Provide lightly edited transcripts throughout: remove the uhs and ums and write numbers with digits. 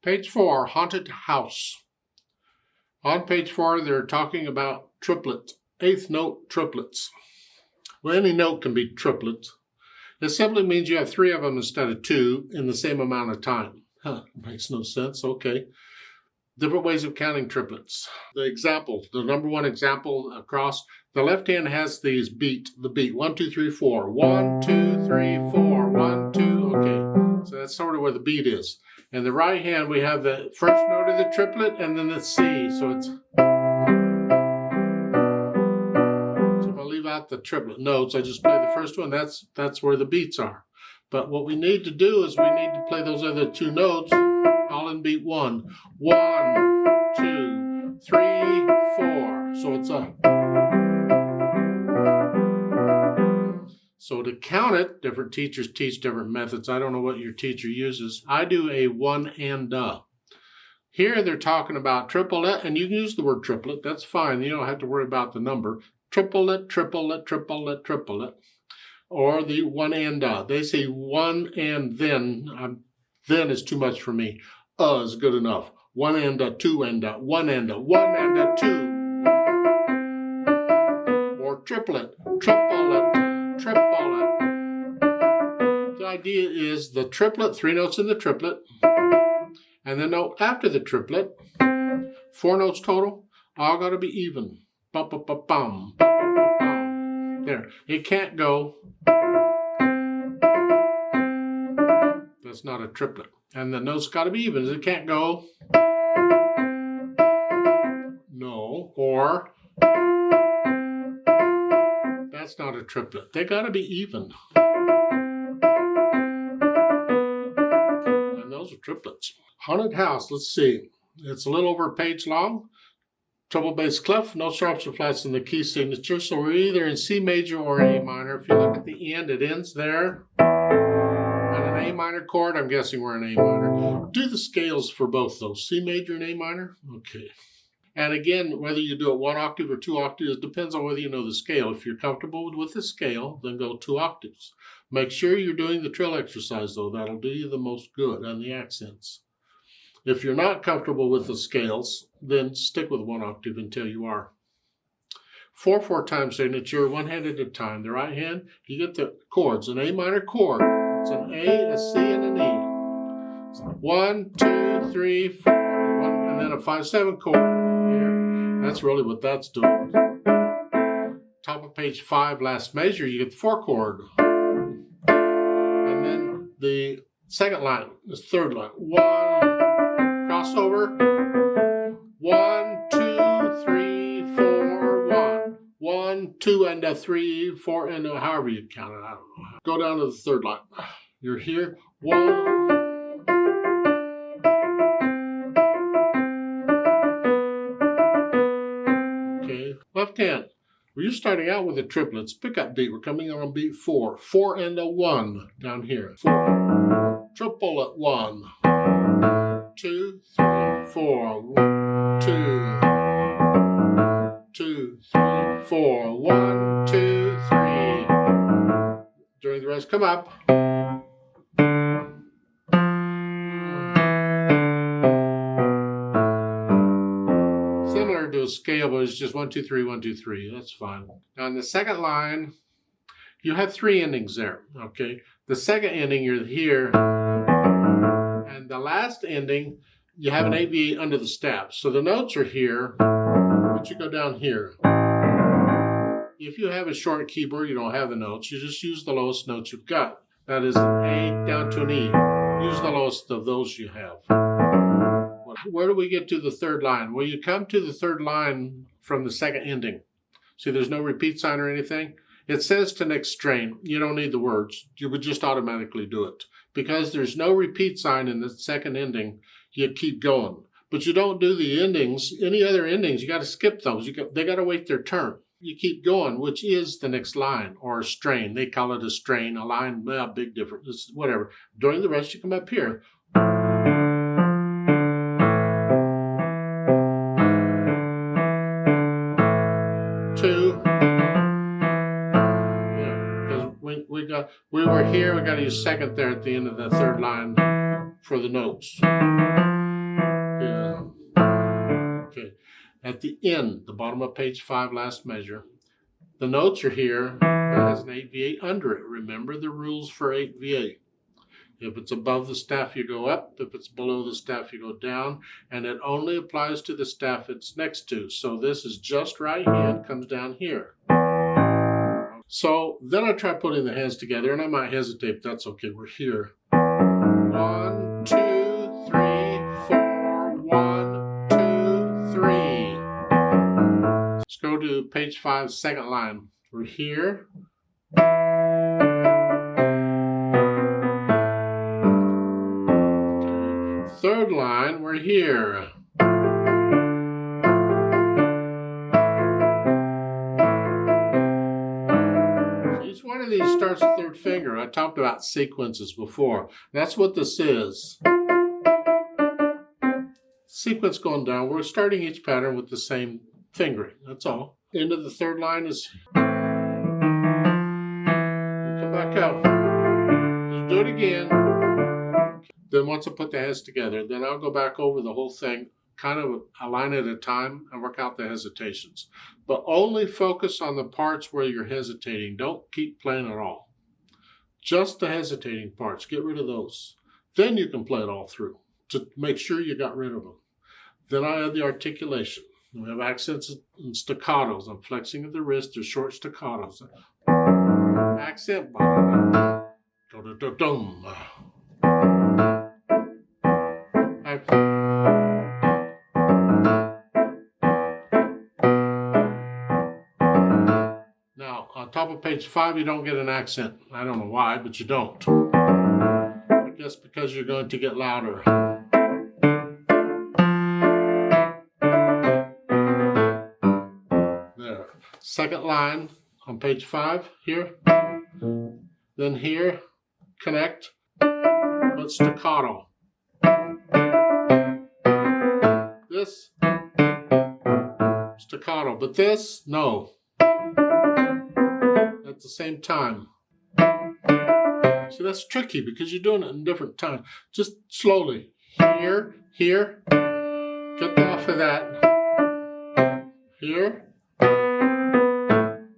Page 4, Haunted House. On page 4, they're talking about triplets, eighth note triplets. Well, any note can be triplets. It simply means you have 3 of them instead of 2 in the same amount of time. Makes no sense. Okay. Different ways of counting triplets. The example, the number 1 example across, the left hand has these the beat. 1, 2, 3, 4. 1, 2, 3, 4. 1, 2. Okay. So that's sort of where the beat is. And the right hand, we have the first note of the triplet and then the C. So it's, so if I leave out the triplet notes, I just play the first one. That's where the beats are. But what we need to do is we need to play those other 2 notes all in beat 1. 1, 2, 3, 4. So it's a. So to count it, different teachers teach different methods. I don't know what your teacher uses. I do a 1 and a. Here they're talking about triplet, and you can use the word triplet. That's fine. You don't have to worry about the number. Triplet, triplet, triplet, triplet. Or the 1 and a. They say 1 and then. Then is too much for me. Is good enough. 1 and a, 2 and a, 1 and a, 1 and a, 2. Or triplet, triplet. Triplet. The idea is the triplet, 3 notes in the triplet, and the note after the triplet, 4 notes total, all got to be even. Bum, bum, bum, bum, bum, bum, bum. There. It can't go. That's not a triplet. And the notes got to be even. It can't go. No. Or. That's not a triplet. They got to be even. And those are triplets. Haunted House, let's see. It's a little over a page long. Treble bass clef, no sharps or flats in the key signature. So we're either in C major or A minor. If you look at the end, it ends there. And an A minor chord, I'm guessing we're in A minor. Do the scales for both those. C major and A minor? Okay. And again, whether you do it 1 octave or 2 octaves, depends on whether you know the scale. If you're comfortable with the scale, then go 2 octaves. Make sure you're doing the trill exercise, though. That'll do you the most good on the accents. If you're not comfortable with the scales, then stick with 1 octave until you are. 4/4 time signature, 1 hand at a time. The right hand, you get the chords. An A minor chord. It's an A, a C, and an E. So 1, 2, 3, 4, and then a 5/7 chord. That's really what that's doing. Top of page 5, last measure, you get the 4 chord. And then the second line, the third line. 1, crossover. 1, 2, 3, 4, 1. 1, 2, and a 3, 4, and a, however you count it, I don't know. Go down to the third line. You're here. 1. Left hand. We're starting out with the triplets. Pick up beat. We're coming on beat 4. 4 and a 1 down here. 4. Triple at 1. 2, 3, 4. 2. 2, 3, 4. 1, 2, 3. During the rest, come up. To a scale, but it's just 1, 2, 3, 1, 2, 3. That's fine. Now in the second line, you have 3 endings there. Okay. The second ending, you're here, and the last ending, you have an AV8 under the staff. So the notes are here, but you go down here. If you have a short keyboard, you don't have the notes. You just use the lowest notes you've got. That is an A down to an E. Use the lowest of those you have. Where do we get to the third line? Well, you come to the third line from the second ending. See, there's no repeat sign or anything. It says to next strain. You don't need the words. You would just automatically do it. Because there's no repeat sign in the second ending, you keep going. But you don't do the endings. Any other endings, you got to skip those. They got to wait their turn. You keep going, which is the next line, or a strain. They call it a strain, a line, well, big difference, it's whatever. During the rest, you come up here. Two. Yeah, because we were here, we got to use second there at the end of the third line for the notes. at the end, the bottom of page 5, last measure. The notes are here. That has an 8/8 under it. Remember the rules for 8/8. If it's above the staff, you go up. If it's below the staff, you go down. And it only applies to the staff it's next to. So this is just right hand, comes down here. So then I try putting the hands together, and I might hesitate, but that's okay. We're here. 1, 2, 3, 4. 1, 2, 3. Let's go to page 5, second line. We're here. Third line, we're here. Each one of these starts with third finger. I talked about sequences before. That's what this is. Sequence going down. We're starting each pattern with the same fingering. That's all. End of the third line is. Come back out. Just do it again. Then once I put the hands together, then I'll go back over the whole thing, kind of a line at a time, and work out the hesitations. But only focus on the parts where you're hesitating. Don't keep playing at all. Just the hesitating parts. Get rid of those. Then you can play it all through to make sure you got rid of them. Then I add the articulation. We have accents and staccatos. I'm flexing at the wrist. There's short staccatos. Accent. Now, on top of page 5, you don't get an accent. I don't know why, but you don't. I guess because you're going to get louder. There. Second line on page 5, here. Then here, connect, but staccato. This, staccato, but this, no. At the same time. See, that's tricky because you're doing it in different time. Just slowly. Here, here. Get off of that. Here.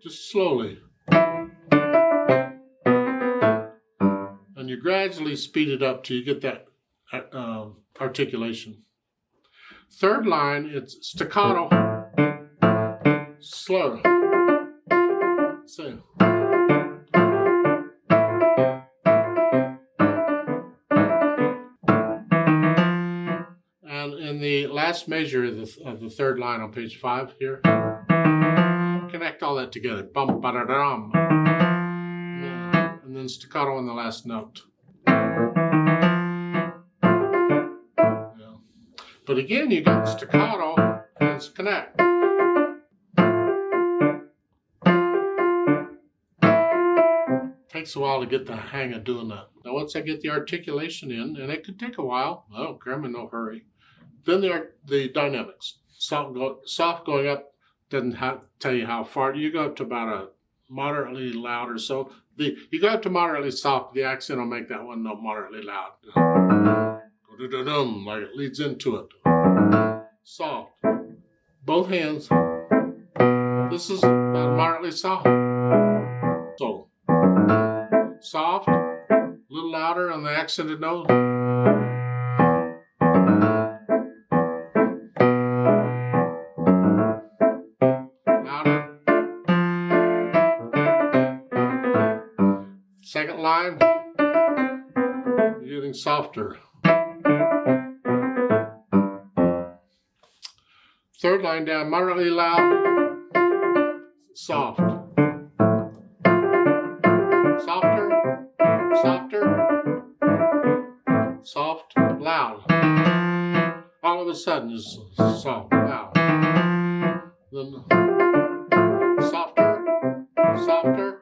Just slowly. And you gradually speed it up till you get that articulation. Third line, it's staccato, slow. So. And in the last measure of the third line on page 5 here, connect all that together. Bum, ba-da-dum. And then staccato on the last note. But again, you got staccato and it's connect. Takes a while to get the hang of doing that. Now, once I get the articulation in, and it could take a while, I don't care, I'm in no hurry. Then the dynamics. Soft going up doesn't tell you how far. You go up to about a moderately loud or so. You go up to moderately soft, the accent will make that one note moderately loud. Like it leads into it. Soft. Both hands. This is about moderately soft. So, soft, a little louder on the accented note. Louder. Second line, you're getting softer. Third line down, moderately loud, soft. Softer, softer, soft, loud. All of a sudden it's soft, loud. Then softer, softer,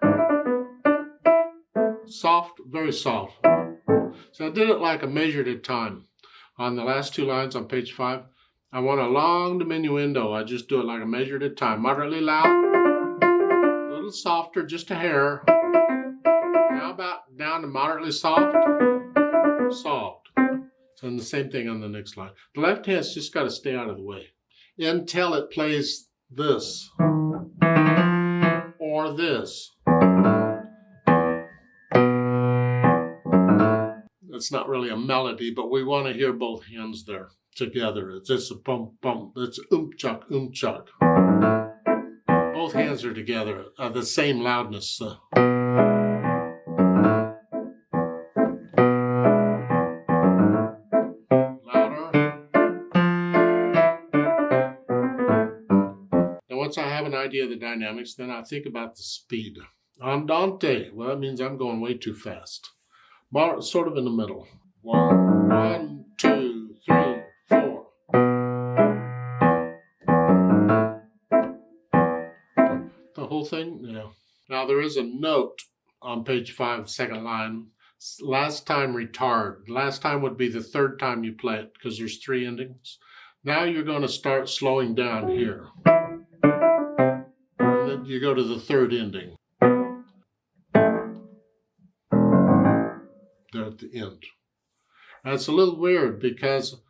soft, very soft. So I did it like a measure at a time. On the last 2 lines on page 5, I want a long diminuendo. I just do it like a measure at a time. Moderately loud, a little softer, just a hair. Now about down to moderately soft, soft. So the same thing on the next line. The left hand's just got to stay out of the way. until it plays this or this. It's not really a melody, but we want to hear both hands there together. It's just a bump, bump. It's chuck, chuck. Both hands are together, the same loudness. Louder. Now, once I have an idea of the dynamics, then I think about the speed. Andante. Well, that means I'm going way too fast. Sort of in the middle. 1, 2, 3, 4. The whole thing? Yeah. Now there is a note on page 5, second line. Last time retard. Last time would be the third time you play it because there's 3 endings. Now you're going to start slowing down here. And then you go to the third ending. There at the end. That's a little weird because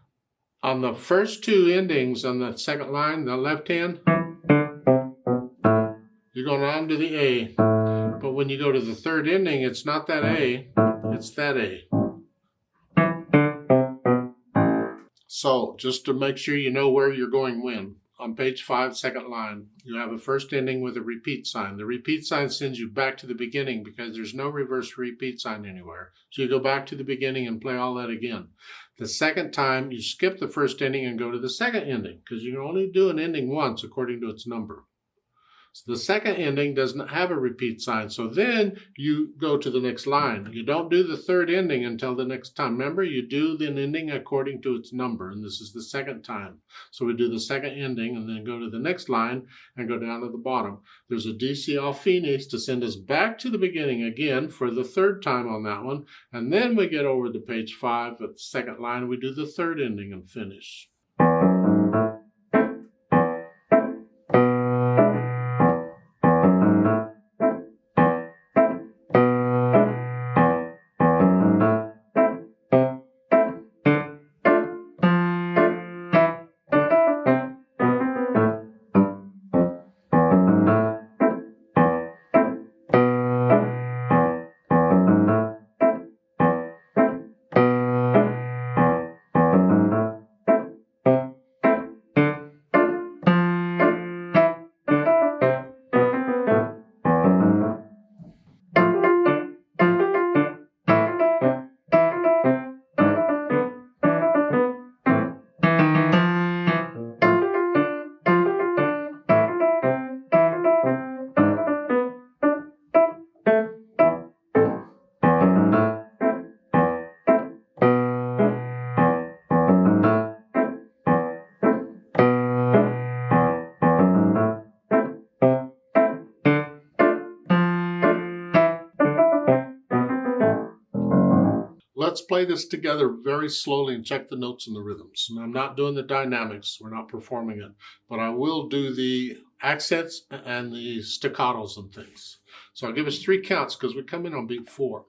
on the first 2 endings on the second line, the left hand, you're going on to the A. But when you go to the third ending, it's not that A, it's that A. So just to make sure you know where you're going when, on page 5, second line, you have a first ending with a repeat sign. The repeat sign sends you back to the beginning because there's no reverse repeat sign anywhere. So you go back to the beginning and play all that again. The second time, you skip the first ending and go to the second ending because you can only do an ending once according to its number. So the second ending doesn't have a repeat sign. So then you go to the next line. You don't do the third ending until the next time. Remember, you do the ending according to its number, and this is the second time. So we do the second ending and then go to the next line and go down to the bottom. There's a DC al fine to send us back to the beginning again for the third time on that one. And then we get over to page 5 at the second line. We do the third ending and finish. Let's play this together very slowly and check the notes and the rhythms. And I'm not doing the dynamics, we're not performing it, but I will do the accents and the staccatos and things. So I'll give us 3 counts because we come in on beat 4.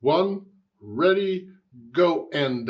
1, ready, go, and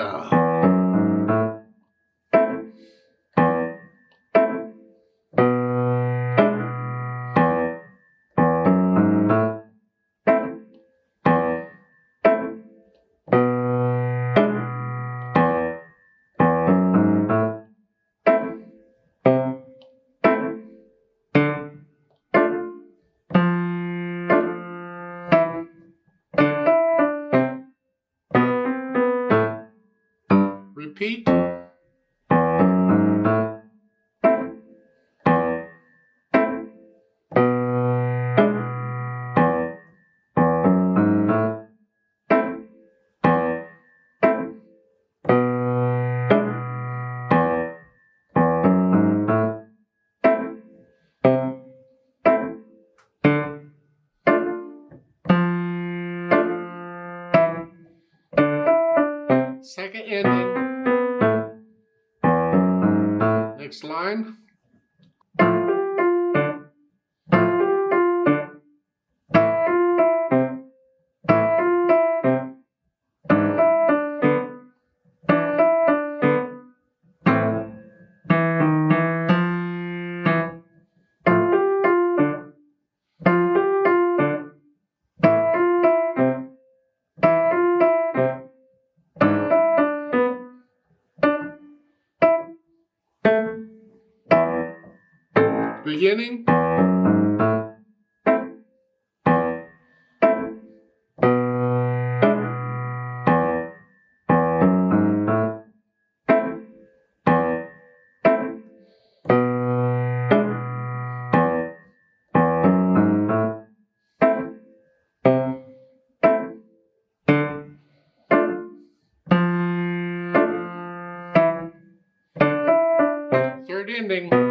repeat. Second ending. Next line. beginning. Third ending.